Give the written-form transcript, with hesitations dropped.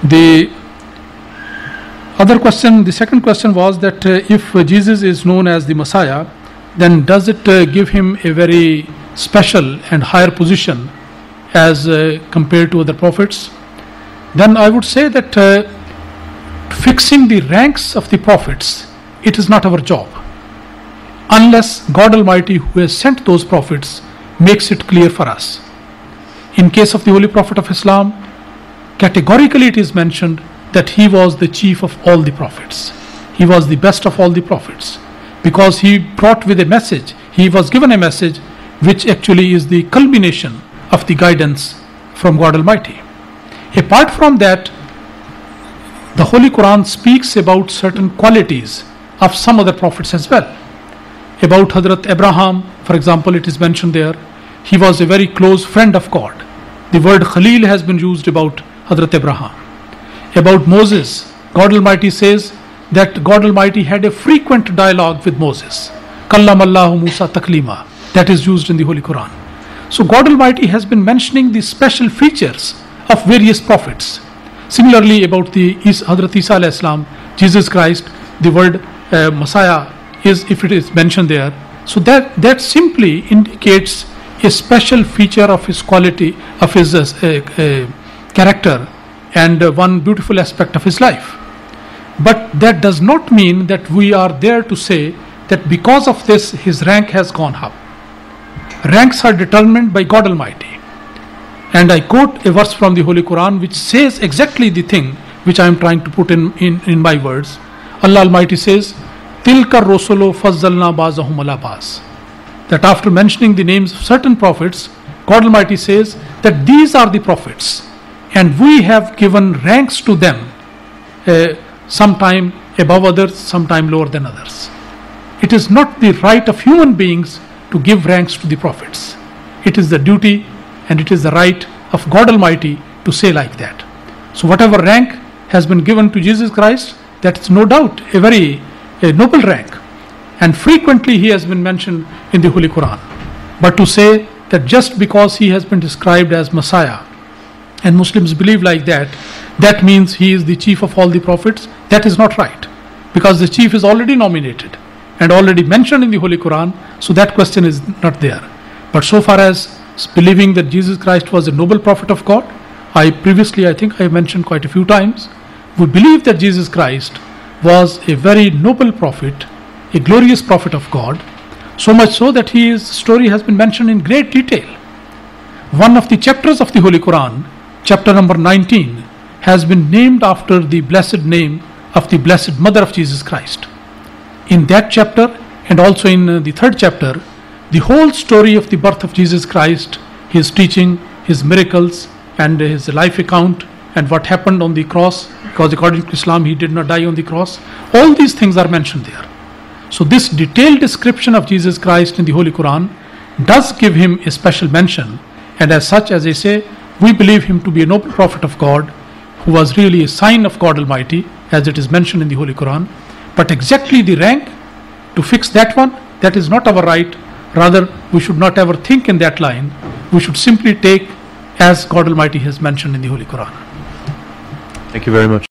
The other question, the second question was that if Jesus is known as the Messiah, then does it give him a very special and higher position as compared to other prophets? Then I would say that fixing the ranks of the prophets, it is not our job, unless God Almighty, who has sent those prophets, makes it clear for us. In case of the Holy Prophet of Islam, categorically it is mentioned that he was the chief of all the prophets. He was the best of all the prophets, because he brought with a message, he was given a message which actually is the culmination of the guidance from God Almighty. Apart from that, the Holy Quran speaks about certain qualities of some other prophets as well. About Hazrat Abraham, for example, it is mentioned there, he was a very close friend of God. The word Khalil has been used about Hazrat Abraham. About Moses, God Almighty says that God Almighty had a frequent dialogue with Moses. Kallamallahu Musa taklima. That is used in the Holy Quran. So God Almighty has been mentioning the special features of various prophets. Similarly, about the Hazrat Isa alayhi salam, Jesus Christ, the word Messiah is, if it is mentioned there, so that simply indicates a special feature of his quality, of his character, and one beautiful aspect of his life. But that does not mean that we are there to say that because of this his rank has gone up. Ranks are determined by God Almighty. And I quote a verse from the Holy Quran which says exactly the thing which I am trying to put in my words. Allah Almighty says, Tilka Rusulu fazzalna bazahum ala baz. That after mentioning the names of certain prophets, God Almighty says that these are the prophets, and we have given ranks to them, sometime above others, sometime lower than others. It is not the right of human beings to give ranks to the prophets. It is the duty and it is the right of God Almighty to say like that. So whatever rank has been given to Jesus Christ, that is no doubt a very noble rank, and frequently he has been mentioned in the Holy Quran. But to say that just because he has been described as Messiah, and Muslims believe like that, that means he is the chief of all the prophets, that is not right, because the chief is already nominated and already mentioned in the Holy Quran, so that question is not there. But so far as believing that Jesus Christ was a noble prophet of God, I think I mentioned quite a few times, we believe that Jesus Christ was a very noble prophet, a glorious prophet of God, so much so that his story has been mentioned in great detail. One of the chapters of the Holy Quran, chapter number 19, has been named after the blessed name of the Blessed Mother of Jesus Christ. In that chapter, and also in the third chapter, the whole story of the birth of Jesus Christ, his teaching, his miracles, and his life account, and what happened on the cross, because according to Islam he did not die on the cross, all these things are mentioned there. So this detailed description of Jesus Christ in the Holy Quran does give him a special mention, and as such, as I say, we believe him to be a noble prophet of God, who was really a sign of God Almighty, as it is mentioned in the Holy Quran. But exactly the rank, to fix that one, that is not our right. Rather, we should not ever think in that line. We should simply take as God Almighty has mentioned in the Holy Quran. Thank you very much.